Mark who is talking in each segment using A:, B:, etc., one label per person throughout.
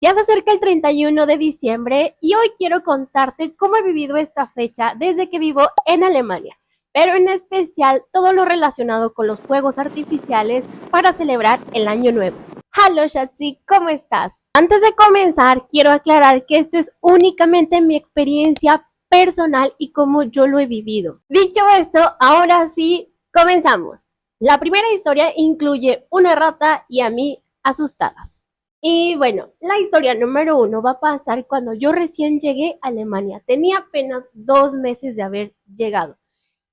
A: Ya se acerca el 31 de diciembre y hoy quiero contarte cómo he vivido esta fecha desde que vivo en Alemania, pero en especial todo lo relacionado con los fuegos artificiales para celebrar el Año Nuevo. Hola Shatsi, ¿cómo estás? Antes de comenzar, quiero aclarar que esto es únicamente mi experiencia personal y cómo yo lo he vivido. Dicho esto, ahora sí, comenzamos. La primera historia incluye una rata y a mí asustadas. Y bueno, la historia número 1 va a pasar cuando yo recién llegué a Alemania. Tenía apenas 2 meses de haber llegado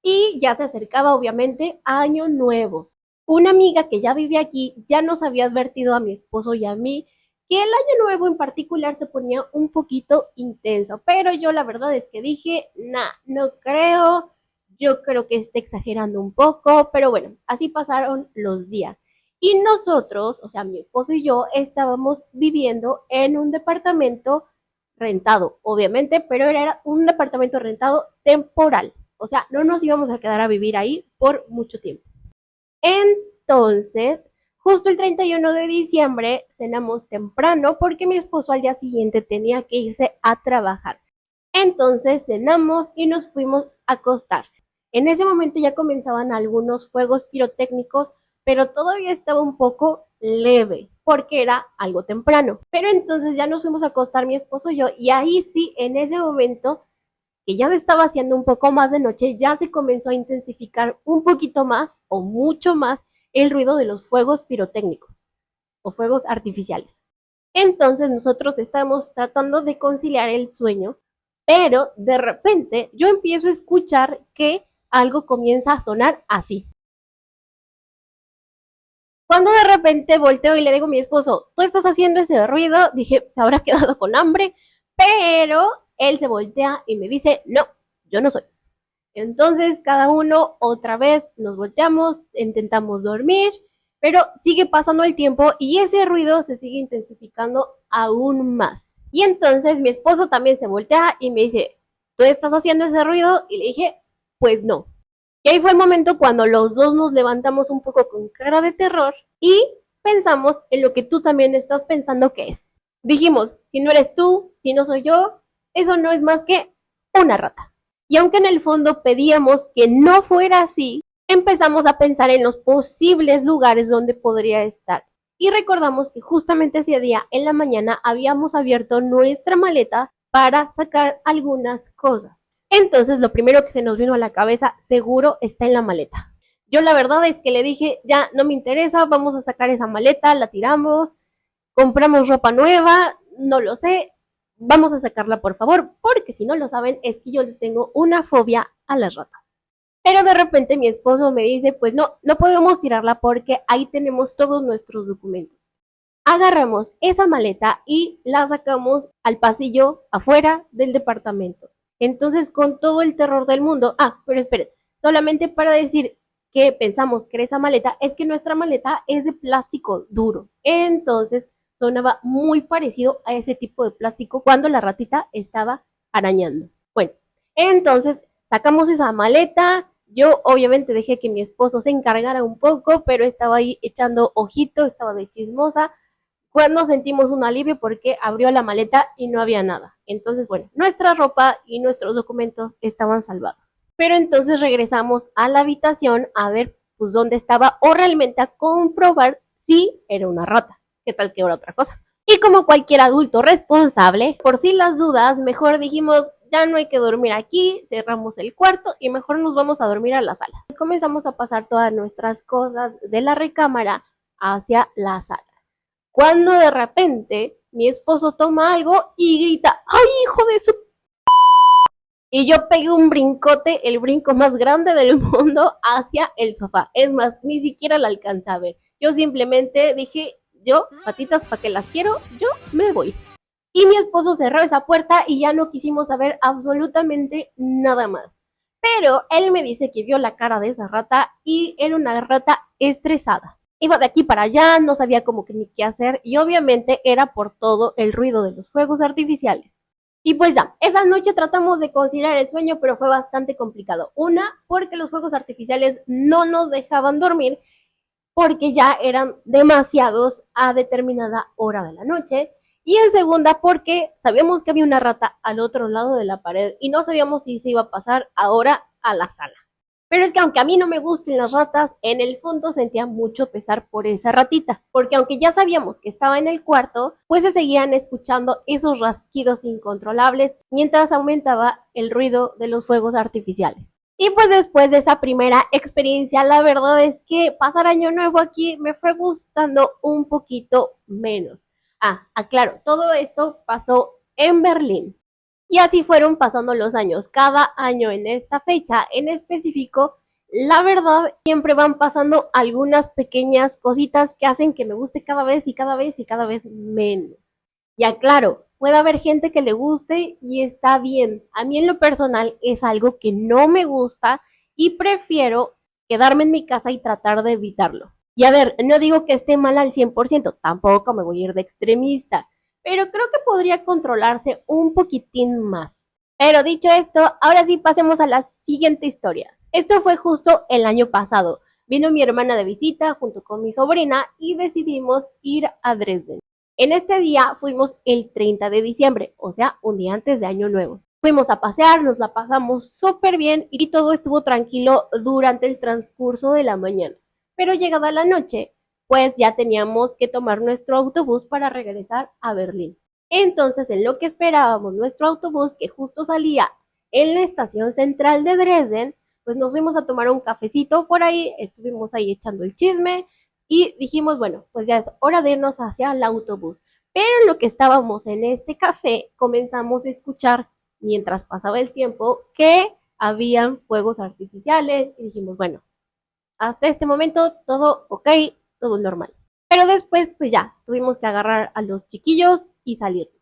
A: y ya se acercaba obviamente Año Nuevo. Una amiga que ya vive aquí ya nos había advertido a mi esposo y a mí que el Año Nuevo en particular se ponía un poquito intenso, pero yo la verdad es que dije, nah, no creo, yo creo que está exagerando un poco, pero bueno, así pasaron los días. Y nosotros, o sea, mi esposo y yo, estábamos viviendo en un departamento rentado, obviamente, pero era un departamento rentado temporal. O sea, no nos íbamos a quedar a vivir ahí por mucho tiempo. Entonces, justo el 31 de diciembre cenamos temprano porque mi esposo al día siguiente tenía que irse a trabajar. Entonces cenamos y nos fuimos a acostar. En ese momento ya comenzaban algunos fuegos pirotécnicos, pero todavía estaba un poco leve porque era algo temprano. Pero entonces ya nos fuimos a acostar mi esposo y yo y ahí sí, en ese momento que ya se estaba haciendo un poco más de noche, ya se comenzó a intensificar un poquito más o mucho más el ruido de los fuegos pirotécnicos o fuegos artificiales. Entonces nosotros estamos tratando de conciliar el sueño, pero de repente yo empiezo a escuchar que algo comienza a sonar así. Cuando de repente volteo y le digo a mi esposo, tú estás haciendo ese ruido, dije, se habrá quedado con hambre, pero él se voltea y me dice, no, yo no soy. Entonces cada uno otra vez nos volteamos, intentamos dormir, pero sigue pasando el tiempo y ese ruido se sigue intensificando aún más. Y entonces mi esposo también se voltea y me dice, ¿tú estás haciendo ese ruido? Y le dije, pues no. Y ahí fue el momento cuando los dos nos levantamos un poco con cara de terror y pensamos en lo que tú también estás pensando que es. Dijimos, si no eres tú, si no soy yo, eso no es más que una rata. Y aunque en el fondo pedíamos que no fuera así, empezamos a pensar en los posibles lugares donde podría estar. Y recordamos que justamente ese día en la mañana habíamos abierto nuestra maleta para sacar algunas cosas. Entonces lo primero que se nos vino a la cabeza seguro está en la maleta. Yo la verdad es que le dije, ya no me interesa, vamos a sacar esa maleta, la tiramos, compramos ropa nueva, no lo sé, vamos a sacarla por favor, porque si no lo saben es que yo le tengo una fobia a las ratas. Pero de repente mi esposo me dice, pues no, no podemos tirarla porque ahí tenemos todos nuestros documentos. Agarramos esa maleta y la sacamos al pasillo afuera del departamento. Entonces, con todo el terror del mundo, pero esperen, solamente para decir que pensamos que era esa maleta, es que nuestra maleta es de plástico duro. Entonces, sonaba muy parecido a ese tipo de plástico cuando la ratita estaba arañando. Bueno, entonces sacamos esa maleta. Yo obviamente dejé que mi esposo se encargara un poco, pero estaba ahí echando ojito, estaba de chismosa cuando sentimos un alivio porque abrió la maleta y no había nada. Entonces, bueno, nuestra ropa y nuestros documentos estaban salvados. Pero entonces regresamos a la habitación a ver pues dónde estaba o realmente a comprobar si era una rata. ¿Qué tal que era otra cosa? Y como cualquier adulto responsable, por si las dudas, mejor dijimos, ya no hay que dormir aquí, cerramos el cuarto y mejor nos vamos a dormir a la sala. Comenzamos a pasar todas nuestras cosas de la recámara hacia la sala. Cuando de repente mi esposo toma algo y grita, ¡ay, hijo de su... Y yo pegué un brincote, el brinco más grande del mundo, hacia el sofá. Es más, ni siquiera la alcancé a ver. Yo simplemente dije, yo, patitas, ¿para qué las quiero? Yo me voy. Y mi esposo cerró esa puerta y ya no quisimos saber absolutamente nada más. Pero él me dice que vio la cara de esa rata y era una rata estresada. Iba de aquí para allá, no sabía como que ni qué hacer y obviamente era por todo el ruido de los fuegos artificiales. Y pues ya, esa noche tratamos de conciliar el sueño, pero fue bastante complicado. Una, porque los fuegos artificiales no nos dejaban dormir porque ya eran demasiados a determinada hora de la noche. Y en segunda, porque sabíamos que había una rata al otro lado de la pared y no sabíamos si se iba a pasar ahora a la sala. Pero es que aunque a mí no me gusten las ratas, en el fondo sentía mucho pesar por esa ratita, porque aunque ya sabíamos que estaba en el cuarto, pues se seguían escuchando esos rasquidos incontrolables mientras aumentaba el ruido de los fuegos artificiales. Y pues después de esa primera experiencia, la verdad es que pasar año nuevo aquí me fue gustando un poquito menos. Aclaro, todo esto pasó en Berlín. Y así fueron pasando los años. Cada año en esta fecha en específico, la verdad, siempre van pasando algunas pequeñas cositas que hacen que me guste cada vez y cada vez y cada vez menos. Ya claro, puede haber gente que le guste y está bien. A mí en lo personal es algo que no me gusta y prefiero quedarme en mi casa y tratar de evitarlo. Y a ver, no digo que esté mal al 100%, tampoco me voy a ir de extremista, pero creo que podría controlarse un poquitín más. Pero dicho esto, ahora sí pasemos a la siguiente historia. Esto fue justo el año pasado. Vino mi hermana de visita junto con mi sobrina y decidimos ir a Dresden. En este día fuimos el 30 de diciembre, o sea, un día antes de Año Nuevo. Fuimos a pasear, nos la pasamos súper bien y todo estuvo tranquilo durante el transcurso de la mañana. Pero llegada la noche, pues ya teníamos que tomar nuestro autobús para regresar a Berlín. Entonces, en lo que esperábamos nuestro autobús, que justo salía en la estación central de Dresden, pues nos fuimos a tomar un cafecito por ahí, estuvimos ahí echando el chisme y dijimos, bueno, pues ya es hora de irnos hacia el autobús. Pero en lo que estábamos en este café, comenzamos a escuchar, mientras pasaba el tiempo, que habían fuegos artificiales y dijimos, bueno, hasta este momento todo ok, todo normal. Pero después, pues ya, tuvimos que agarrar a los chiquillos y salirnos.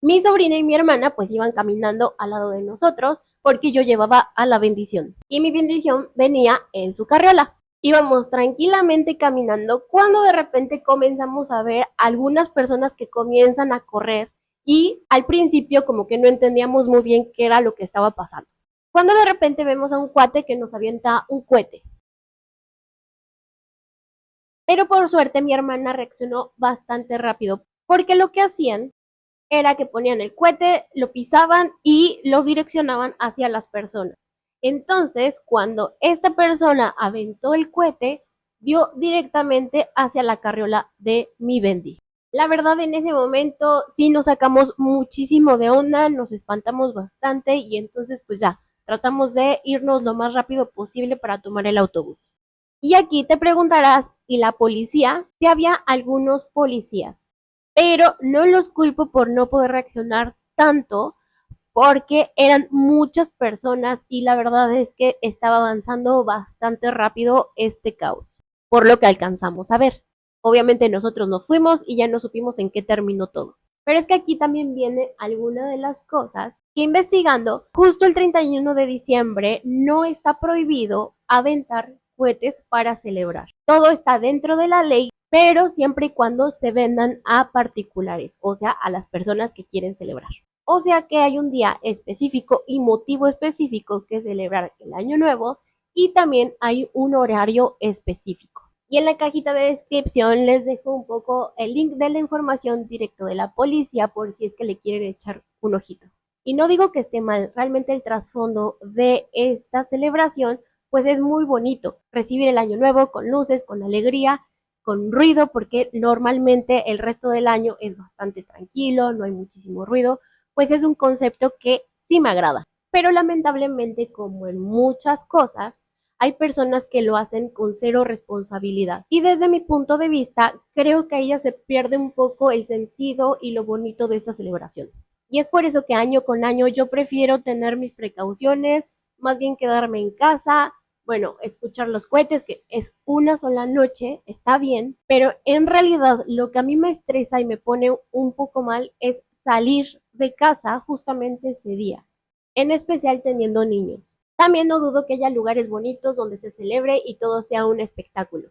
A: Mi sobrina y mi hermana pues iban caminando al lado de nosotros porque yo llevaba a la bendición y mi bendición venía en su carriola. Íbamos tranquilamente caminando cuando de repente comenzamos a ver algunas personas que comienzan a correr y al principio como que no entendíamos muy bien qué era lo que estaba pasando. Cuando de repente vemos a un cuate que nos avienta un cohete. Pero por suerte mi hermana reaccionó bastante rápido, porque lo que hacían era que ponían el cohete, lo pisaban y lo direccionaban hacia las personas. Entonces, cuando esta persona aventó el cohete, dio directamente hacia la carriola de mi Bendy. La verdad, en ese momento sí nos sacamos muchísimo de onda, nos espantamos bastante y entonces pues ya, tratamos de irnos lo más rápido posible para tomar el autobús. Y aquí te preguntarás, ¿y la policía? Si había algunos policías, pero no los culpo por no poder reaccionar tanto porque eran muchas personas y la verdad es que estaba avanzando bastante rápido este caos, por lo que alcanzamos a ver. Obviamente nosotros nos fuimos y ya no supimos en qué terminó todo. Pero es que aquí también viene alguna de las cosas que investigando, justo el 31 de diciembre no está prohibido aventar cohetes para celebrar. Todo está dentro de la ley, pero siempre y cuando se vendan a particulares, o sea, a las personas que quieren celebrar. O sea que hay un día específico y motivo específico que celebrar el año nuevo y también hay un horario específico. Y en la cajita de descripción les dejo un poco el link de la información directo de la policía por si es que le quieren echar un ojito. Y no digo que esté mal, realmente el trasfondo de esta celebración pues es muy bonito. Recibir el año nuevo con luces, con alegría, con ruido, porque normalmente el resto del año es bastante tranquilo, no hay muchísimo ruido, pues es un concepto que sí me agrada. Pero lamentablemente, como en muchas cosas, hay personas que lo hacen con cero responsabilidad. Y desde mi punto de vista, creo que ahí ya se pierde un poco el sentido y lo bonito de esta celebración. Y es por eso que año con año yo prefiero tener mis precauciones, más bien quedarme en casa, bueno, escuchar los cohetes, que es una sola noche, está bien, pero en realidad lo que a mí me estresa y me pone un poco mal es salir de casa justamente ese día, en especial teniendo niños. También no dudo que haya lugares bonitos donde se celebre y todo sea un espectáculo.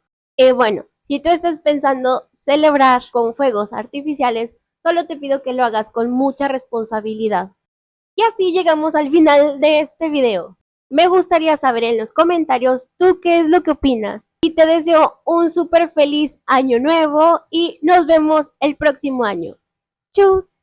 A: Bueno, si tú estás pensando celebrar con fuegos artificiales, solo te pido que lo hagas con mucha responsabilidad. Y así llegamos al final de este video. Me gustaría saber en los comentarios tú qué es lo que opinas. Y te deseo un súper feliz año nuevo y nos vemos el próximo año. Chus.